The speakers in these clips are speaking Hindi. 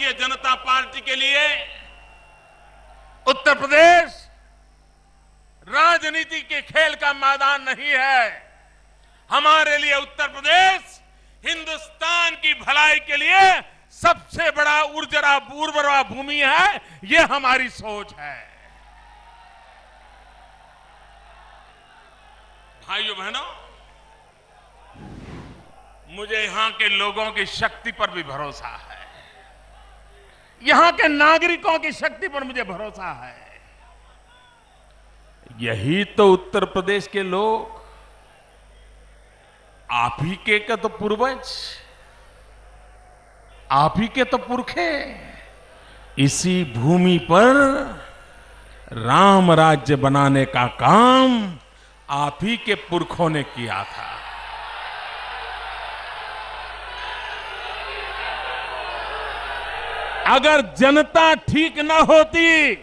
भारतीय जनता पार्टी के लिए उत्तर प्रदेश राजनीति के खेल का मैदान नहीं है। हमारे लिए उत्तर प्रदेश हिंदुस्तान की भलाई के लिए सबसे बड़ा उर्वरा भूमि है। यह हमारी सोच है। भाइयों बहनों, मुझे यहां के लोगों की शक्ति पर भी भरोसा है। यहां के नागरिकों की शक्ति पर मुझे भरोसा है। यही तो उत्तर प्रदेश के लोग, आप ही के तो पूर्वज, आप ही के तो पुरखे इसी भूमि पर राम राज्य बनाने का काम आप ही के पुरखों ने किया था। अगर जनता ठीक न होती,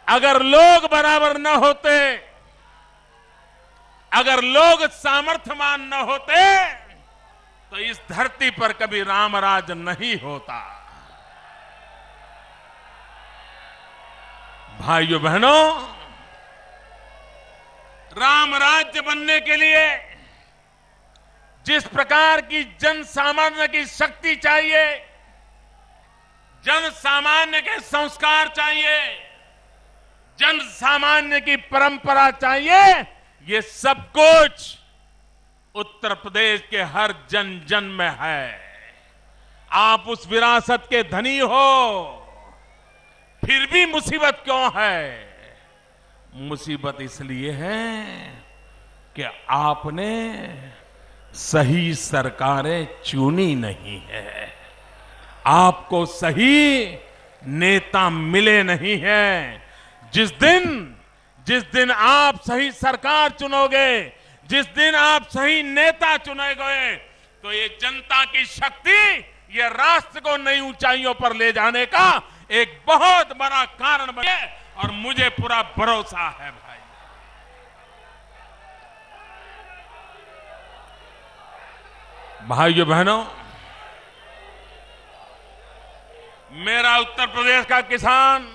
अगर लोग बराबर न होते, अगर लोग सामर्थ्यवान न होते, तो इस धरती पर कभी रामराज नहीं होता। भाइयों बहनों, राम राज्य बनने के लिए जिस प्रकार की जन सामान्य की शक्ति चाहिए, जन सामान्य के संस्कार चाहिए, जन सामान्य की परंपरा चाहिए, ये सब कुछ उत्तर प्रदेश के हर जन जन में है। आप उस विरासत के धनी हो, फिर भी मुसीबत क्यों है? मुसीबत इसलिए है कि आपने सही सरकारें चुनी नहीं है, आपको सही नेता मिले नहीं हैं। जिस दिन आप सही सरकार चुनोगे, जिस दिन आप सही नेता चुनेगे, तो ये जनता की शक्ति ये राष्ट्र को नई ऊंचाइयों पर ले जाने का एक बहुत बड़ा कारण बने, और मुझे पूरा भरोसा है। भाई, भाइयों बहनों, मेरा उत्तर प्रदेश का किसान,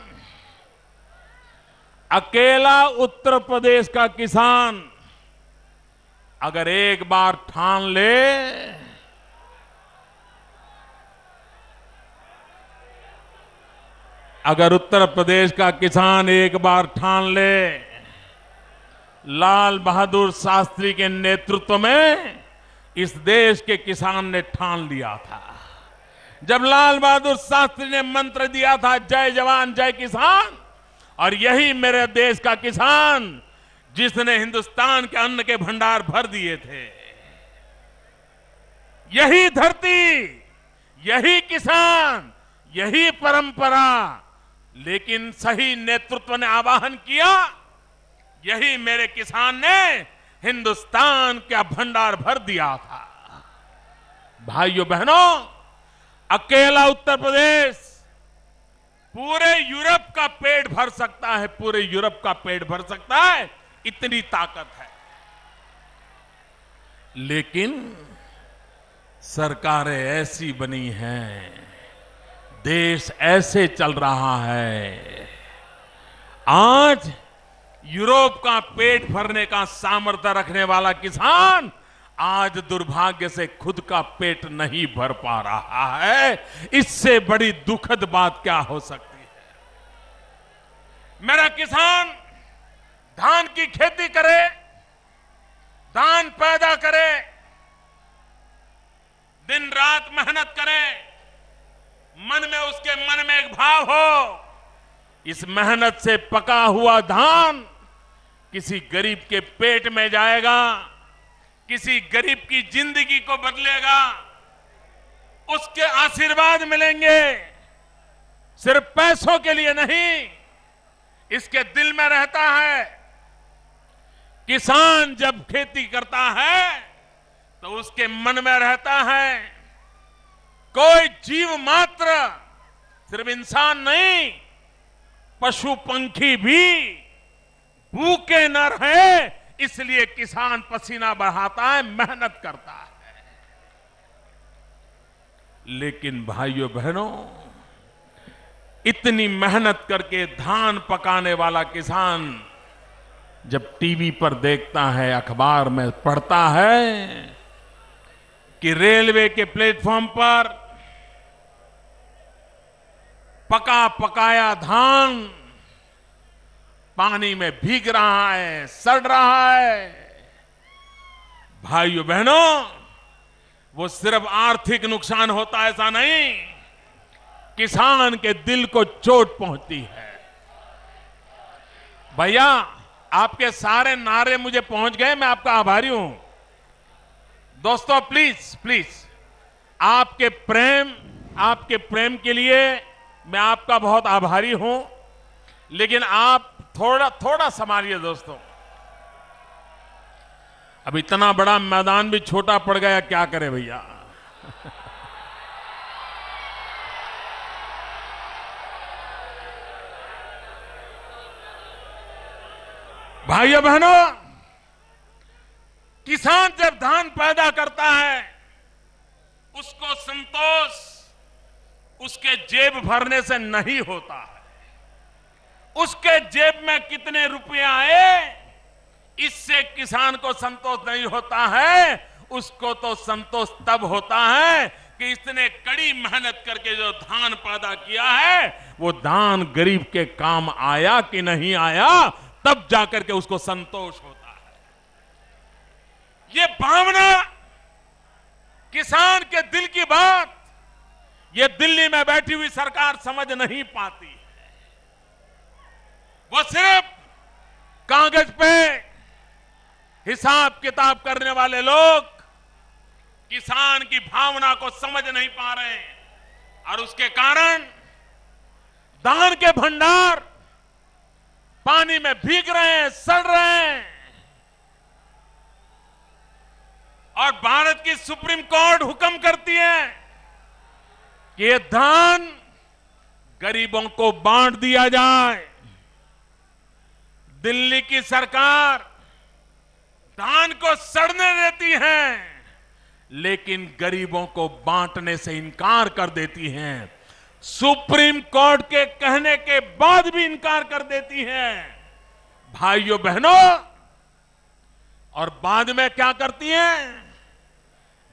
अकेला उत्तर प्रदेश का किसान अगर एक बार ठान ले, अगर उत्तर प्रदेश का किसान एक बार ठान ले, लाल बहादुर शास्त्री के नेतृत्व में इस देश के किसान ने ठान लिया था। जब लाल बहादुर शास्त्री ने मंत्र दिया था, जय जवान जय किसान, और यही मेरे देश का किसान जिसने हिंदुस्तान के अन्न के भंडार भर दिए थे, यही धरती, यही किसान, यही परंपरा, लेकिन सही नेतृत्व ने आवाहन किया, यही मेरे किसान ने हिंदुस्तान का भंडार भर दिया था। भाइयों बहनों, अकेला उत्तर प्रदेश पूरे यूरोप का पेट भर सकता है, पूरे यूरोप का पेट भर सकता है, इतनी ताकत है। लेकिन सरकारें ऐसी बनी हैं, देश ऐसे चल रहा है, आज यूरोप का पेट भरने का सामर्थ्य रखने वाला किसान आज दुर्भाग्य से खुद का पेट नहीं भर पा रहा है। इससे बड़ी दुखद बात क्या हो सकती है? मेरा किसान धान की खेती करे, धान पैदा करे, दिन रात मेहनत करे, उसके मन में एक भाव हो, इस मेहनत से पका हुआ धान किसी गरीब के पेट में जाएगा, किसी गरीब की जिंदगी को बदलेगा, उसके आशीर्वाद मिलेंगे, सिर्फ पैसों के लिए नहीं, इसके दिल में रहता है। किसान जब खेती करता है तो उसके मन में रहता है कोई जीव मात्र, सिर्फ इंसान नहीं, पशु पंखी भी भूखे न रहे, इसलिए किसान पसीना बहाता है, मेहनत करता है। लेकिन भाइयों बहनों, इतनी मेहनत करके धान पकाने वाला किसान जब टीवी पर देखता है, अखबार में पढ़ता है कि रेलवे के प्लेटफॉर्म पर पका पकाया धान पानी में भीग रहा है, सड़ रहा है, भाइयों बहनों, वो सिर्फ आर्थिक नुकसान होता है ऐसा नहीं, किसान के दिल को चोट पहुंचती है। भैया, आपके सारे नारे मुझे पहुंच गए, मैं आपका आभारी हूं। दोस्तों प्लीज प्लीज, आपके प्रेम के लिए मैं आपका बहुत आभारी हूं, लेकिन आप थोड़ा संभालिए दोस्तों। अब इतना बड़ा मैदान भी छोटा पड़ गया, क्या करे भैया। भाइयों बहनों, किसान जब धान पैदा करता है उसको संतोष उसके जेब भरने से नहीं होता है। उसके जेब में कितने रुपए आए इससे किसान को संतोष नहीं होता है। उसको तो संतोष तब होता है कि इसने कड़ी मेहनत करके जो धान पैदा किया है वो धान गरीब के काम आया कि नहीं आया, तब जाकर के उसको संतोष होता है। ये भावना, किसान के दिल की बात, ये दिल्ली में बैठी हुई सरकार समझ नहीं पाती है। वो सिर्फ कागज पे हिसाब किताब करने वाले लोग किसान की भावना को समझ नहीं पा रहे हैं और उसके कारण धान के भंडार पानी में भीग रहे हैं, सड़ रहे हैं। और भारत की सुप्रीम कोर्ट हुक्म करती है कि ये धान गरीबों को बांट दिया जाए। दिल्ली की सरकार धान को सड़ने देती है, लेकिन गरीबों को बांटने से इनकार कर देती हैं। सुप्रीम कोर्ट के कहने के बाद भी इनकार कर देती हैं। भाइयों बहनों, और बाद में क्या करती हैं?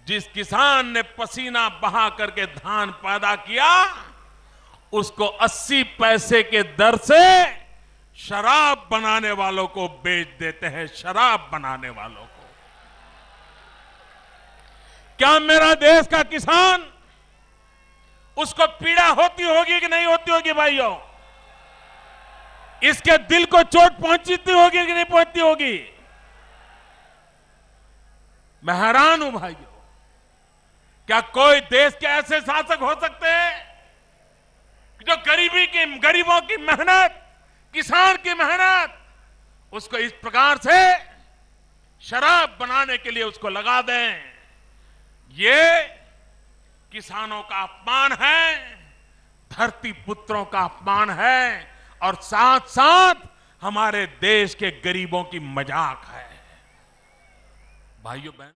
जिस किसान ने पसीना बहा करके धान पैदा किया उसको 80 पैसे के दर से शराब बनाने वालों को बेच देते हैं। शराब बनाने वालों को। क्या मेरा देश का किसान, उसको पीड़ा होती होगी कि नहीं होती होगी? भाइयों, इसके दिल को चोट पहुंचती होगी कि नहीं पहुंचती होगी? मैं हैरान हूं भाइयों, क्या कोई देश के ऐसे शासक हो सकते हैं जो गरीबों की मेहनत, किसान की मेहनत, उसको इस प्रकार से शराब बनाने के लिए उसको लगा दें? ये किसानों का अपमान है, धरती पुत्रों का अपमान है, और साथ साथ हमारे देश के गरीबों की मजाक है। भाइयों बहन,